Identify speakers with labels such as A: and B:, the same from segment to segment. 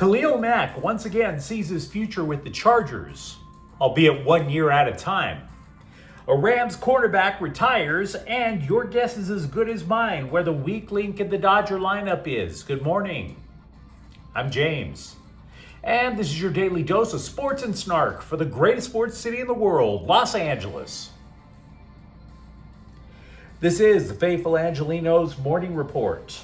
A: Mack once again sees his future with the Chargers, albeit 1 year at a time. A Rams cornerback retires, and your guess is as good as mine where the weak link in the Dodger lineup is. Good morning. I'm James. And this is your daily dose of sports and snark for the greatest sports city in the world, Los Angeles. This is the faithful Angelenos Morning Report.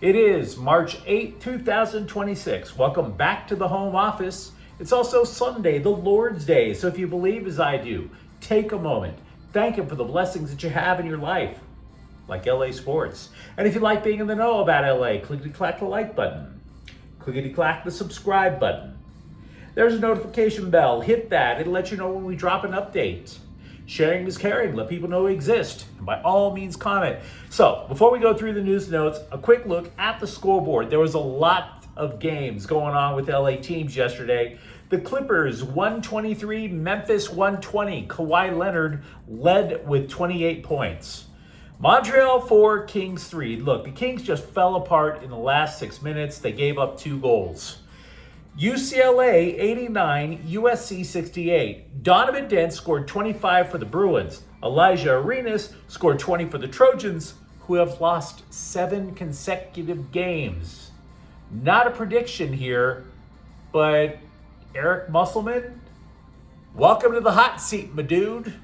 A: It is March 8, 2026. Welcome back to the home office. It's also Sunday, the Lord's Day. So if you believe as I do, take a moment. Thank Him for the blessings that you have in your life, like LA sports. And if you like being in the know about LA, clickety-clack the like button. Clickety-clack the subscribe button. There's a notification bell. Hit that. It'll let you know when we drop an update. Sharing is caring. Let people know we exist. And by all means, comment. So, before we go through the news notes, a quick look at the scoreboard. There was a lot of games going on with LA teams yesterday. The Clippers 123, Memphis 120. Kawhi Leonard led with 28 points. Montreal 4, Kings 3. Look, the Kings just fell apart in the last 6 minutes. They gave up 2 goals. UCLA 89, USC 68. Donovan Dent scored 25 for the Bruins. Elijah Arenas scored 20 for the Trojans, who have lost 7 consecutive games. Not a prediction here, but Eric Musselman, welcome to the hot seat, my dude.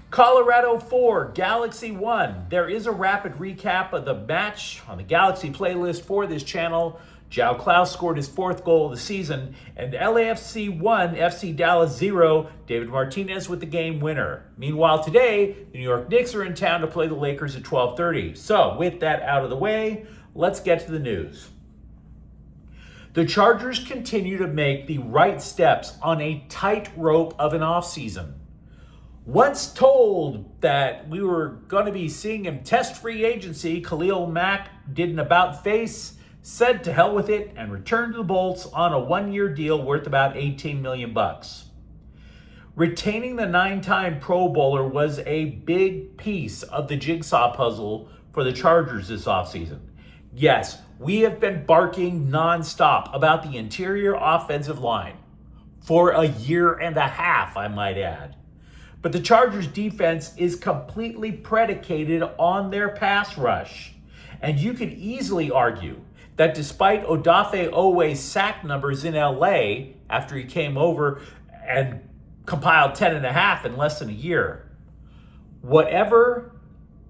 A: Colorado 4, Galaxy 1. There is a rapid recap of the match on the Galaxy playlist for this channel. João Klaus scored his 4th goal of the season, and LAFC 1, FC Dallas 0, David Martinez with the game winner. Meanwhile, today, the New York Knicks are in town to play the Lakers at 12:30. So, with that out of the way, let's get to the news. The Chargers continue to make the right steps on a tightrope of an offseason. Once told that we were going to be seeing him test free agency, Khalil Mack did an about-face, said to hell with it, and returned to the Bolts on a 1-year deal worth about $18 million. Retaining the 9-time Pro Bowler was a big piece of the jigsaw puzzle for the Chargers this offseason. Yes, we have been barking nonstop about the interior offensive line for a year and a half, I might add. But the Chargers defense is completely predicated on their pass rush. And you could easily argue that despite Odafe Owe's sack numbers in LA after he came over and compiled 10.5 in less than a year, whatever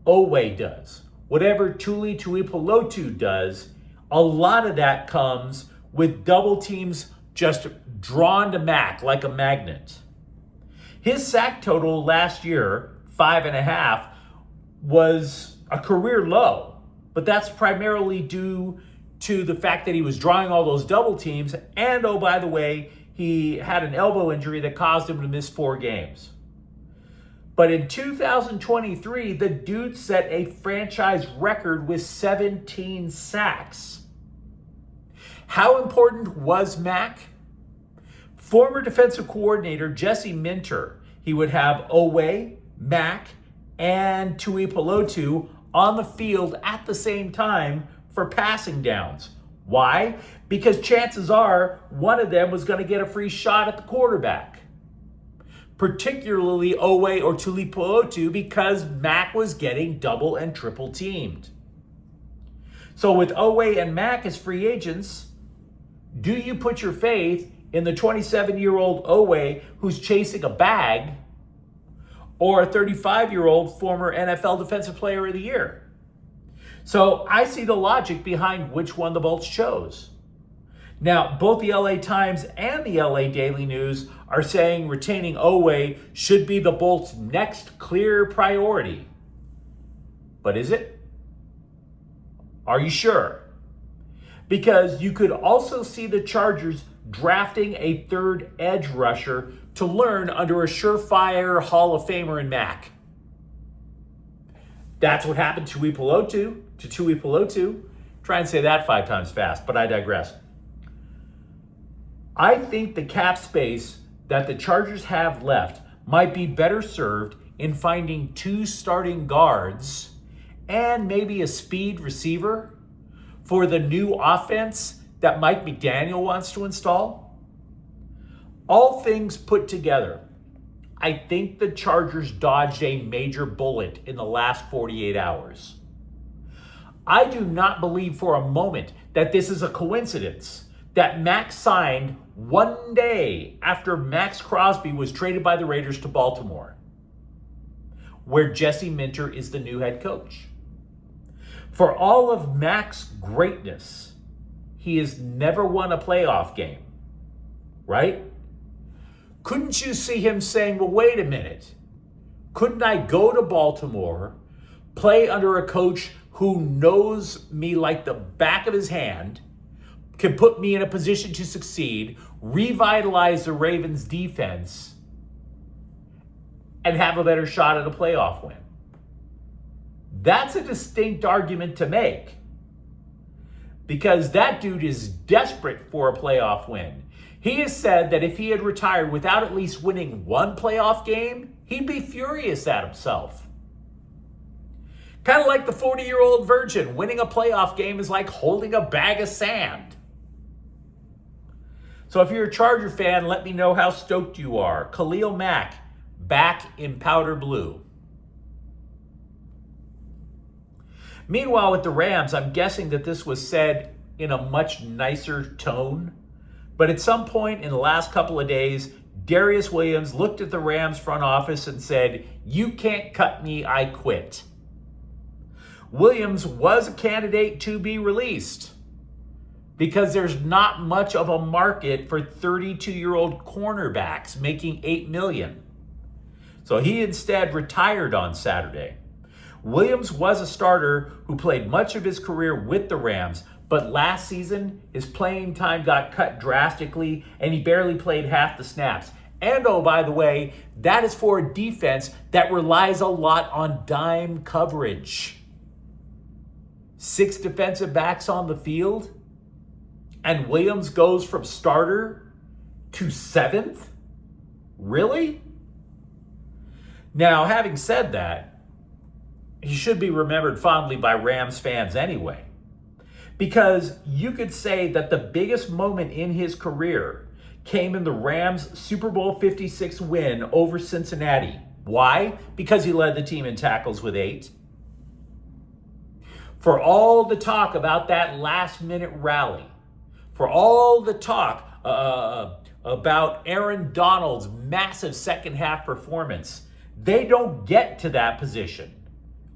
A: Owe does, whatever Tuli Tuipulotu does, a lot of that comes with double teams just drawn to Mack like a magnet. His sack total last year, 5.5, was a career low, but that's primarily due to the fact that he was drawing all those double teams, and oh, by the way, he had an elbow injury that caused him to miss 4 games. But in 2023, the dude set a franchise record with 17 sacks. How important was Mack? Former defensive coordinator Jesse Minter, he would have Owe, Mack, and Tuipulotu on the field at the same time for passing downs. Why? Because chances are one of them was going to get a free shot at the quarterback. Particularly Owe or Tuipulotu, because Mack was getting double and triple teamed. So with Owe and Mack as free agents, do you put your faith in the 27-year-old Owe who's chasing a bag, or a 35-year-old former NFL Defensive Player of the Year? So I see the logic behind which one the Bolts chose. Now, both the LA Times and the LA Daily News are saying retaining Owe should be the Bolts' next clear priority. But is it? Are you sure? Because you could also see the Chargers drafting a 3rd edge rusher to learn under a surefire Hall of Famer in Mack. That's what happened to Tuipulotu. Try and say that 5 times fast, but I digress. I think the cap space that the Chargers have left might be better served in finding 2 starting guards and maybe a speed receiver for the new offense that Mike McDaniel wants to install? All things put together, I think the Chargers dodged a major bullet in the last 48 hours. I do not believe for a moment that this is a coincidence that Mack signed one day after Max Crosby was traded by the Raiders to Baltimore, where Jesse Minter is the new head coach. For all of Mack's greatness, he has never won a playoff game, right? Couldn't you see him saying, well, wait a minute. Couldn't I go to Baltimore, play under a coach who knows me like the back of his hand, can put me in a position to succeed, revitalize the Ravens defense, and have a better shot at a playoff win? That's a distinct argument to make, because that dude is desperate for a playoff win. He has said that if he had retired without at least winning one playoff game, he'd be furious at himself. Kind of like the 40-year-old virgin. Winning a playoff game is like holding a bag of sand. So if you're a Charger fan, let me know how stoked you are. Khalil Mack, back in powder blue. Meanwhile, with the Rams, I'm guessing that this was said in a much nicer tone. But at some point in the last couple of days, Darius Williams looked at the Rams front office and said, "You can't cut me, I quit." Williams was a candidate to be released because there's not much of a market for 32-year-old cornerbacks making $8 million. So he instead retired on Saturday. Williams was a starter who played much of his career with the Rams, but last season, his playing time got cut drastically and he barely played half the snaps. And oh, by the way, that is for a defense that relies a lot on dime coverage. 6 defensive backs on the field, and Williams goes from starter to 7th? Really? Now, having said that, he should be remembered fondly by Rams fans anyway. Because you could say that the biggest moment in his career came in the Rams' Super Bowl 56 win over Cincinnati. Why? Because he led the team in tackles with 8. For all the talk about that last-minute rally, for all the talk about Aaron Donald's massive second-half performance, they don't get to that position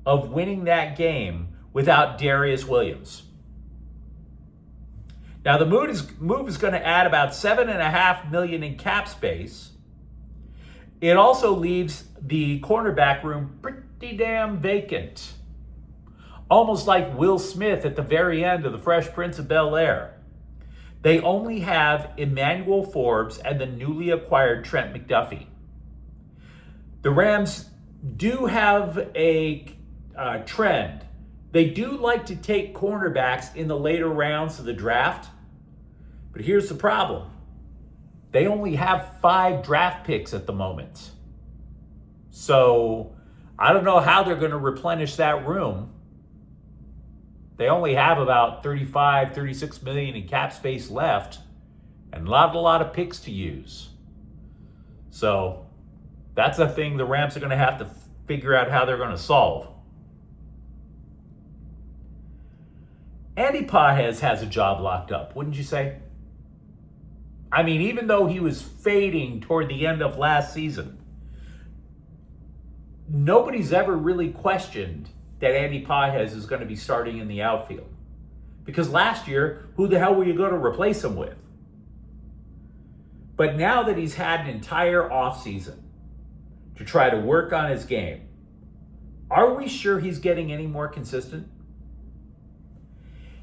A: of winning that game without Darius Williams. Now, the move is going to add about $7.5 million in cap space. It also leaves the cornerback room pretty damn vacant. Almost like Will Smith at the very end of The Fresh Prince of Bel-Air. They only have Emmanuel Forbes and the newly acquired Trent McDuffie. The Rams do have a trend. They do like to take cornerbacks in the later rounds of the draft. But here's the problem. They only have 5 draft picks at the moment. So I don't know how they're going to replenish that room. They only have about 35, 36 million in cap space left and not a lot of picks to use. So that's a thing the Rams are going to have to figure out how they're going to solve. Andy Pajes has a job locked up, wouldn't you say? I mean, even though he was fading toward the end of last season, nobody's ever really questioned that Andy Pajes is going to be starting in the outfield. Because last year, who the hell were you going to replace him with? But now that he's had an entire offseason to try to work on his game, are we sure he's getting any more consistent?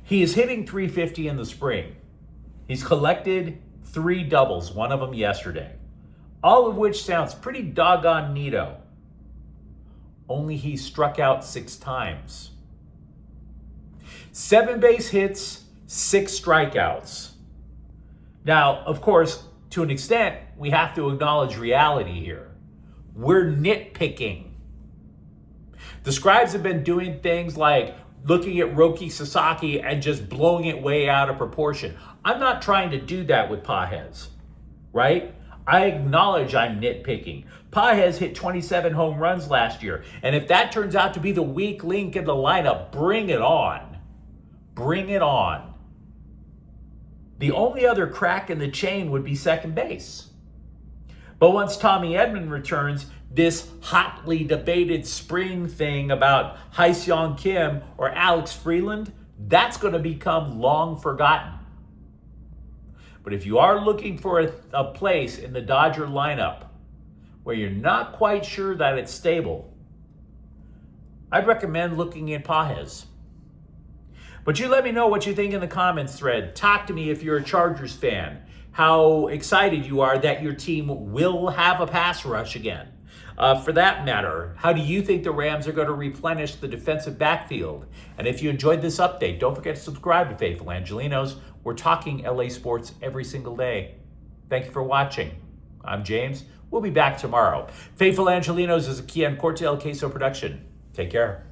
A: He is hitting 350 in the spring. He's collected 3 doubles, one of them yesterday. All of which sounds pretty doggone neato. Only he struck out 6 times. 7 base hits, 6 strikeouts. Now, of course, to an extent, we have to acknowledge reality here. We're nitpicking. The scribes have been doing things like looking at Roki Sasaki and just blowing it way out of proportion. I'm not trying to do that with Pages, right? I acknowledge I'm nitpicking. Pages hit 27 home runs last year, and if that turns out to be the weak link in the lineup, bring it on. Bring it on. The only other crack in the chain would be second base. But once Tommy Edman returns, this hotly debated spring thing about Hyseong Kim or Alex Freeland, that's going to become long forgotten. But if you are looking for a place in the Dodger lineup where you're not quite sure that it's stable, I'd recommend looking at Pages. But you let me know what you think in the comments thread. Talk to me if you're a Chargers fan, how excited you are that your team will have a pass rush again. For that matter, how do you think the Rams are going to replenish the defensive backfield? And if you enjoyed this update, don't forget to subscribe to Faithful Angelenos. We're talking LA sports every single day. Thank you for watching. I'm James. We'll be back tomorrow. Faithful Angelenos is a Kian Corte El Queso production. Take care.